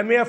MAF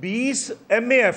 20 MAF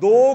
2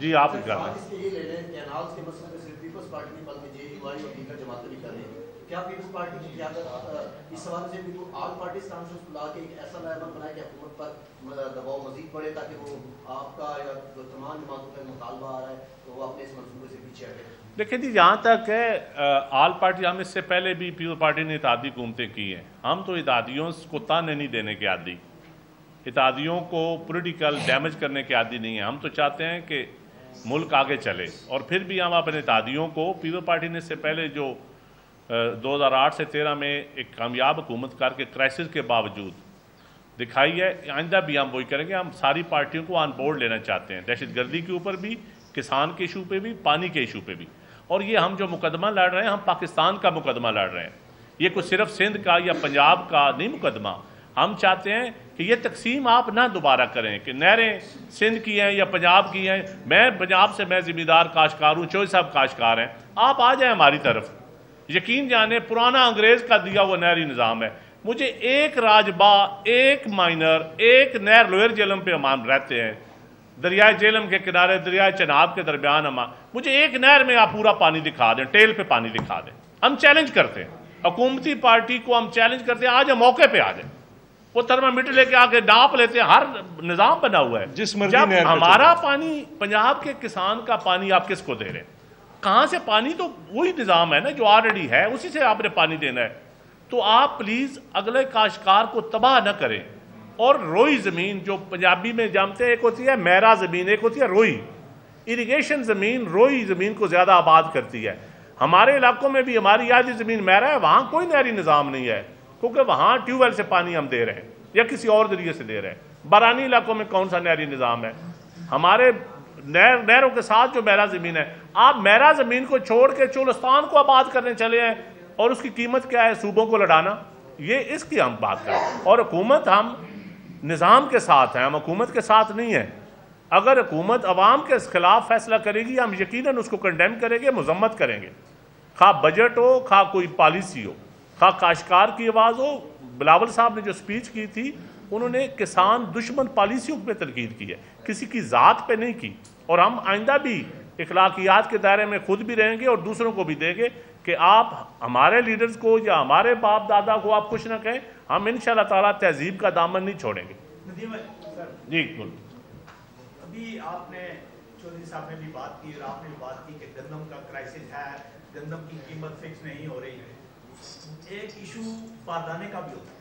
جی آپ کر آج اس کے یہ لے لیں کینالز کے مسئلے میں صرف پیپلز پارٹی نہیں بلکہ جے یو آئی اور دیگر جماعتیں بھی کر رہی ہیں. کیا پیپلز پارٹی کی قیادت اس حوالے سے بھی آل پارٹیز کانفرنس بلا کے ایک ایسا لائحہ بنائے کہ حکومت پر دباؤ مزید بڑھے تاکہ وہ آپ کا یا تمام جماعتوں کا مطالبہ آ رہا ہے تو وہ اپنے اس منصوبے سے پیچھے ہٹے؟ دیکھیں جی، جہاں تک ہے آل پارٹی، ہم اس سے پہلے بھی پیپل پارٹی نے اتحادی حکومتیں کی ہیں. ہم تو اتحادیوں کو تانے نہیں دینے کے عادی، اتحادیوں کو پولیٹیکل ڈیمیج کرنے کے عادی نہیں ہیں. ہم تو چاہتے ہیں کہ ملک آگے چلے، اور پھر بھی ہم اپنے اتحادیوں کو، پیپل پارٹی نے اس سے پہلے جو 2008 سے 13 میں ایک کامیاب حکومت کر کے کرائسس کے باوجود دکھائی ہے، آئندہ بھی ہم وہی کریں گے. ہم ساری پارٹیوں کو آن بورڈ لینا چاہتے ہیں، دہشت گردی کے اوپر بھی، کسان کے ایشو پہ بھی، پانی کے ایشو پہ بھی. اور یہ ہم جو مقدمہ لڑ رہے ہیں، ہم پاکستان کا مقدمہ لڑ رہے ہیں. یہ کوئی صرف سندھ کا یا پنجاب کا نہیں مقدمہ. ہم چاہتے ہیں کہ یہ تقسیم آپ نہ دوبارہ کریں کہ نہریں سندھ کی ہیں یا پنجاب کی ہیں. میں پنجاب سے میں زمیندار کاشتکار ہوں، چوہے صاحب کاشتکار ہیں، آپ آ جائیں ہماری طرف. یقین جانیں پرانا انگریز کا دیا وہ نہری نظام ہے. مجھے ایک راجبا، ایک مائنر، ایک نہر لوئر جہلم پہ ہم رہتے ہیں، دریائے جہلم کے کنارے، دریائے چناب کے درمیان. مجھے ایک نہر میں آپ پورا پانی دکھا دیں، ٹیل پہ پانی دکھا دیں. ہم چیلنج کرتے ہیں حکومتی پارٹی کو، ہم چیلنج کرتے ہیں آج ہم موقع پہ آ جائیں. وہ تھرمامیٹر لے کے آ کے ناپ لیتے ہیں، ہر نظام بنا ہوا ہے. جب ہمارا پانی، پنجاب کے کسان کا پانی آپ کس کو دے رہے ہیں؟ کہاں سے پانی؟ تو وہی نظام ہے نا جو آلریڈی ہے، اسی سے آپ نے پانی دینا ہے. تو آپ پلیز اگلے کاشتکار کو تباہ نہ کریں. اور روئی زمین جو پنجابی میں جانتے ہیں، ایک ہوتی ہے میرا زمین، ایک ہوتی ہے روئی. اریگیشن زمین روئی زمین کو زیادہ آباد کرتی ہے. ہمارے علاقوں میں بھی ہماری آدھی زمین میرا ہے، وہاں کوئی نہری نظام نہیں ہے کیونکہ وہاں ٹیوب ویل سے پانی ہم دے رہے ہیں یا کسی اور ذریعے سے دے رہے ہیں. بارانی علاقوں میں کون سا نہری نظام ہے؟ ہمارے نہروں کے ساتھ جو میرا زمین ہے، آپ میرا زمین کو چھوڑ کے چولستان کو آباد کرنے چلے ہیں، اور اس کی قیمت کیا ہے؟ صوبوں کو لڑانا. یہ اس کی ہم بات کریں. اور حکومت ہم نظام کے ساتھ ہیں، ہم حکومت کے ساتھ نہیں ہیں. اگر حکومت عوام کے خلاف فیصلہ کرے گی، ہم یقیناً اس کو کنڈیم کریں گے، مذمت کریں گے. خواہ بجٹ ہو، خواہ کوئی پالیسی ہو، خواہ کاشتکار کی آواز ہو. بلاول صاحب نے جو سپیچ کی تھی، انہوں نے کسان دشمن پالیسیوں پہ تنقید کی ہے، کسی کی ذات پہ نہیں کی. اور ہم آئندہ بھی اخلاقیات کے دائرے میں خود بھی رہیں گے اور دوسروں کو بھی دیں گے کہ آپ ہمارے لیڈرز کو یا ہمارے باپ دادا کو آپ کچھ نہ کہیں. ہم انشاءاللہ تعالیٰ تہذیب کا دامن نہیں چھوڑیں گے. جی ابھی آپ نے چودھری صاحب نے بھی بات کی اور آپ نے بھی بات کی کہ گندم کا کرائسس ہے، گندم کی قیمت فکس نہیں ہو رہی ہے. ایک ایشو باردانے کا بھی ہوتا ہے.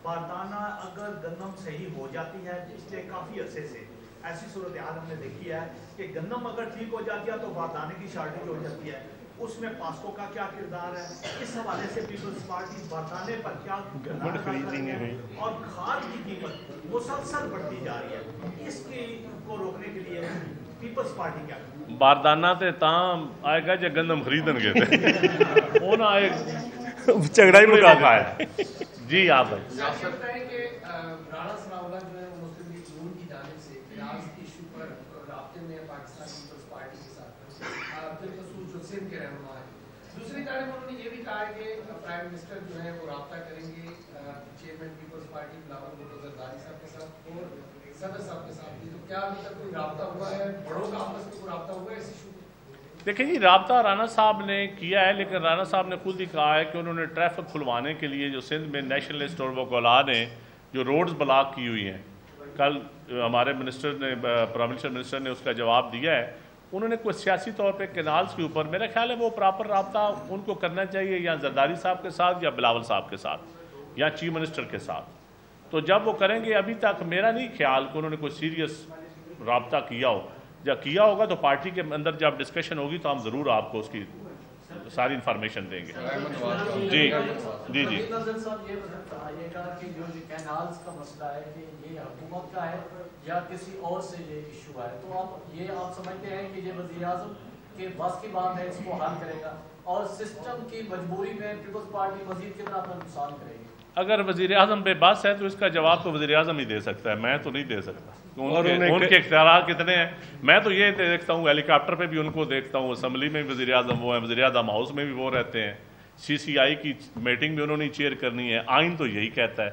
باردانہ اگر گندم صحیح ہو جاتی ہے پچھلے کافی عرصے سے ایسی صورتحال ہم نے دیکھی ہے کہ گندم اگر ٹھیک ہو جاتی ہے تو باردانے کی شارٹیج ہو جاتی ہے. اس میں پاسکو کا کیا کردار ہے؟ اس حوالے سے پیپلز پارٹی باردانے پر کیا کردار ادا کر رہی ہے؟ اور کھاد کی قیمت مسلسل بڑھتی جا رہی ہے، اس کی کو روکنے کے لیے پیپلز پارٹی کیا کرتی ہے؟ باردانہ تے تاں آئے گا جب گندم خریدن گے تھے وہ نہ آئے جھگڑا ہی مکا ہے. جی آپ بھائی. لگتا ہے کہ رانا ثناء اللہ جو ہے مسلم لیگ نون کی جانب سے فیاض کی ایشو پر رابطے میں پاکستان پیپلز پارٹی کے ساتھ بالخصوص جو سندھ کے رہنما ہیں. دوسری جانب انہوں نے یہ بھی کہا ہے کہ پرائم منسٹر جو ہے وہ رابطہ کریں گے چیئرمین پیپلز پارٹی بلاول بھٹو زرداری صاحب کے ساتھ اور صدر صاحب کے ساتھ بھی. تو کیا ابھی تک کوئی رابطہ ہوا ہے؟ بڑوں کا آپس میں کوئی رابطہ ہوا ہے اس ایشو؟ دیکھیں جی، رابطہ رانا صاحب نے کیا ہے، لیکن رانا صاحب نے خود ہی کہا ہے کہ انہوں نے ٹریفک کھلوانے کے لیے جو سندھ میں نیشنلسٹ اور وکلاء نے جو روڈز بلاک کی ہوئی ہیں، کل ہمارے منسٹر نے، پروونشل منسٹر نے اس کا جواب دیا ہے. انہوں نے کوئی سیاسی طور پہ کینالز کے اوپر، میرا خیال ہے وہ پراپر رابطہ ان کو کرنا چاہیے یا زرداری صاحب کے ساتھ یا بلاول صاحب کے ساتھ یا چیف منسٹر کے ساتھ. تو جب وہ کریں گے، ابھی تک میرا نہیں خیال کہ انہوں نے کوئی سیریس رابطہ کیا ہو. جب کیا ہوگا تو پارٹی کے اندر جب ڈسکشن ہوگی تو ہم ضرور آپ کو اس کی ساری انفارمیشن دیں گے. جی جی جی صاحب یہ بتائیے گا کہ جو کینالز کا مسئلہ ہے کہ یہ حکومت کا ہے یا کسی اور سے یہ ایشو ہے، تو آپ سمجھتے ہیں کہ یہ وزیر اعظم کے بس کی بات ہے، اس کو حل کرے گا اور سسٹم کی مجبوری میں پیپلز پارٹی مزید کتنا اپنا نقصان کرے گی؟ اگر وزیر اعظم بے بس ہے تو اس کا جواب تو وزیر اعظم ہی دے سکتا ہے، میں تو نہیں دے سکتا. ان کے اختیارات کتنے ہیں؟ میں تو یہ دیکھتا ہوں ہیلی کاپٹر پہ بھی ان کو دیکھتا ہوں، اسمبلی میں بھی وزیر اعظم وہ ہیں، وزیر اعظم ہاؤس میں بھی وہ رہتے ہیں، CCI کی میٹنگ بھی انہوں نے چیئر کرنی ہے. آئین تو یہی کہتا ہے.